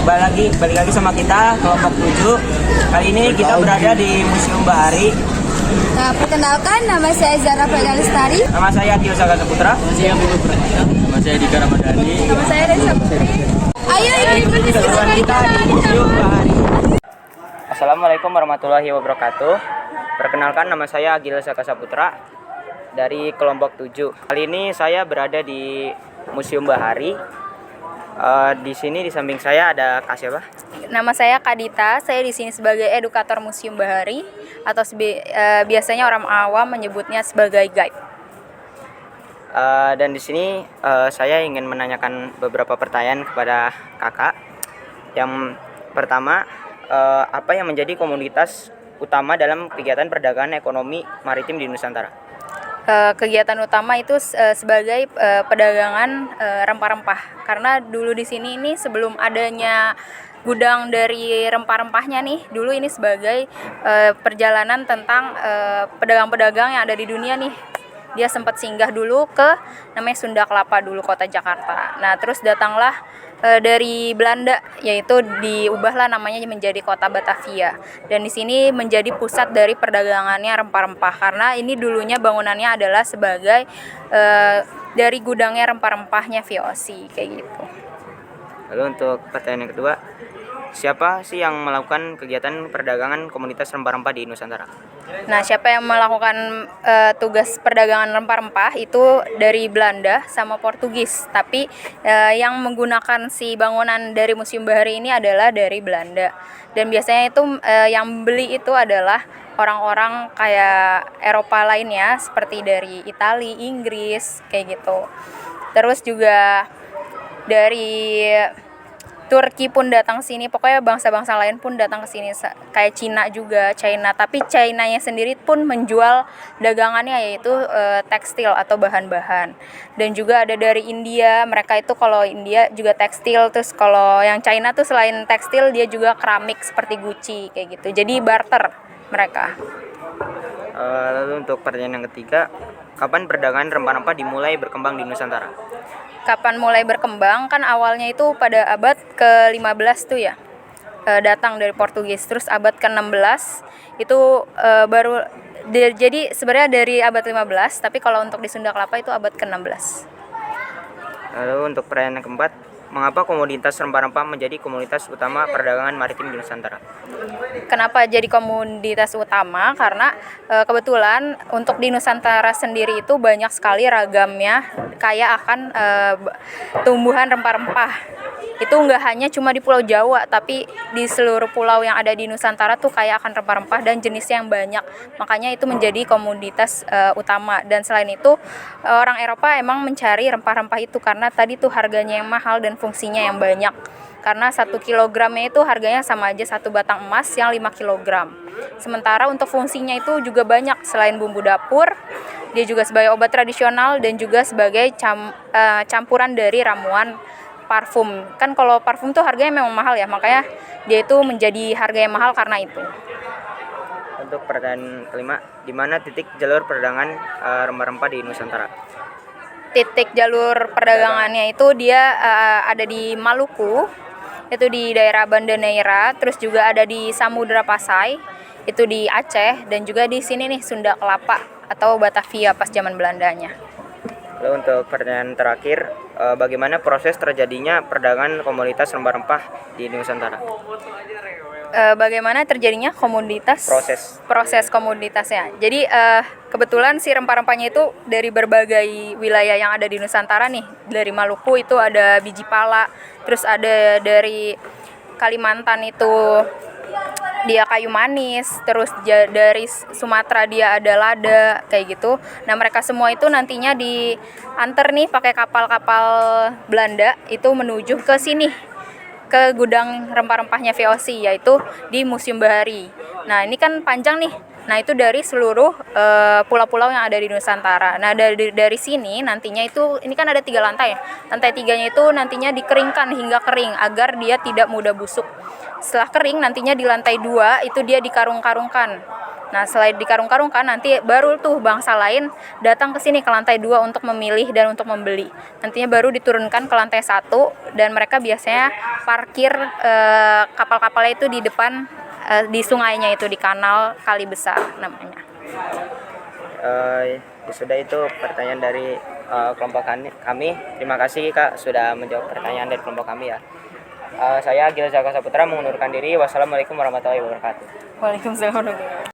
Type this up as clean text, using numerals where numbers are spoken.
balik lagi sama kita kelompok 7. Kali ini kita berada di Museum Bahari. Nah, perkenalkan, nama saya Zara Fadila Lestari. Nama saya Tio Saga Saputra. Nama saya Dika Ramadhani. Nama saya Reza Putri. Ayo ikut Keseruan kita di Museum Bahari. Assalamualaikum warahmatullahi wabarakatuh. Perkenalkan, nama saya Agil Saka Saputra dari kelompok 7. Kali ini saya berada di Museum Bahari. Di sini di samping saya ada Kak siapa? Nama saya Kadita. Saya di sini sebagai edukator Museum Bahari atau biasanya orang awam menyebutnya sebagai guide. Dan di sini saya ingin menanyakan beberapa pertanyaan kepada kakak. Yang pertama, apa yang menjadi komoditas utama dalam kegiatan perdagangan ekonomi maritim di Nusantara? Kegiatan utama itu sebagai perdagangan rempah-rempah, karena dulu di sini ini sebelum adanya gudang dari rempah-rempahnya nih, dulu ini sebagai perjalanan tentang pedagang-pedagang yang ada di dunia nih. Dia sempat singgah dulu ke namanya Sunda Kelapa dulu, kota Jakarta. Nah, terus datanglah dari Belanda, yaitu diubahlah namanya menjadi kota Batavia. Dan di sini menjadi pusat dari perdagangannya rempah-rempah, karena ini dulunya bangunannya adalah sebagai dari gudangnya rempah-rempahnya VOC kayak gitu. Lalu untuk pertanyaan yang kedua, siapa sih yang melakukan kegiatan perdagangan komunitas rempah-rempah di Nusantara? Nah, siapa yang melakukan tugas perdagangan rempah-rempah itu dari Belanda sama Portugis. Tapi yang menggunakan si bangunan dari Museum Bahari ini adalah dari Belanda. Dan biasanya itu yang beli itu adalah orang-orang kayak Eropa lainnya, seperti dari Italia, Inggris, kayak gitu. Terus juga dari Turki pun datang sini, pokoknya bangsa-bangsa lain pun datang ke sini, kayak Cina juga, China. Tapi China-nya sendiri pun menjual dagangannya, yaitu tekstil atau bahan-bahan. Dan juga ada dari India, mereka itu kalau India juga tekstil, terus kalau yang China tuh selain tekstil dia juga keramik seperti Gucci kayak gitu. Jadi barter mereka. Lalu untuk pertanyaan yang ketiga, kapan perdagangan rempah-rempah dimulai berkembang di Nusantara? Kapan mulai berkembang? Kan awalnya itu pada abad ke-15 tuh ya, datang dari Portugis. Terus abad ke-16 itu baru jadi sebenarnya dari abad 15, tapi kalau untuk di Sunda Kelapa itu abad ke-16. Lalu untuk pertanyaan yang keempat, mengapa komoditas rempah-rempah menjadi komoditas utama perdagangan maritim di Nusantara? Kenapa jadi komoditas utama? Karena kebetulan untuk di Nusantara sendiri itu banyak sekali ragamnya, kaya akan tumbuhan rempah-rempah. Itu nggak hanya cuma di Pulau Jawa, tapi di seluruh pulau yang ada di Nusantara tuh kaya akan rempah-rempah dan jenisnya yang banyak. Makanya itu menjadi komoditas utama. Dan selain itu orang Eropa emang mencari rempah-rempah itu karena tadi tuh harganya yang mahal dan fungsinya yang banyak. Karena 1 kilogramnya itu harganya sama aja 1 batang emas yang 5 kilogram. Sementara untuk fungsinya itu juga banyak, selain bumbu dapur, dia juga sebagai obat tradisional dan juga sebagai campuran dari ramuan parfum. Kan kalau parfum tuh harganya memang mahal ya, makanya dia itu menjadi harga yang mahal karena itu. Untuk pertanyaan kelima, di mana titik jalur perdagangan rempah-rempah di Nusantara? Titik jalur perdagangannya itu dia ada di Maluku, itu di daerah Banda Neira, terus juga ada di Samudra Pasai, itu di Aceh, dan juga di sini nih Sunda Kelapa atau Batavia pas zaman Belandanya. Lalu untuk pertanyaan terakhir, bagaimana proses terjadinya perdagangan komoditas rempah-rempah di Nusantara? Bagaimana terjadinya proses komoditasnya. Jadi kebetulan si rempah-rempahnya itu dari berbagai wilayah yang ada di Nusantara nih. Dari Maluku itu ada biji pala, terus ada dari Kalimantan itu dia kayu manis, terus dari Sumatera dia ada lada kayak gitu. Nah, mereka semua itu nantinya diantar nih pakai kapal-kapal Belanda itu menuju ke sini, ke gudang rempah-rempahnya VOC, yaitu di Museum Bahari. Nah, ini kan panjang nih. Nah, itu dari seluruh pulau-pulau yang ada di Nusantara. Nah, dari sini nantinya itu, ini kan ada 3 lantai ya. Lantai 3-nya itu nantinya dikeringkan hingga kering agar dia tidak mudah busuk. Setelah kering nantinya di lantai 2 itu dia dikarung-karungkan. Nah, selain dikarung-karungkan, nanti baru tuh bangsa lain datang ke sini ke lantai 2 untuk memilih dan untuk membeli. Nantinya baru diturunkan ke lantai 1 dan mereka biasanya parkir kapal-kapalnya itu di depan di sungainya itu, di kanal Kali Besar namanya. Sudah itu pertanyaan dari kelompok kami. Terima kasih Kak sudah menjawab pertanyaan dari kelompok kami ya. Saya Gilza Kasaputra mengundurkan diri. Wassalamualaikum warahmatullahi wabarakatuh. Waalaikumsalam warahmatullahi wabarakatuh.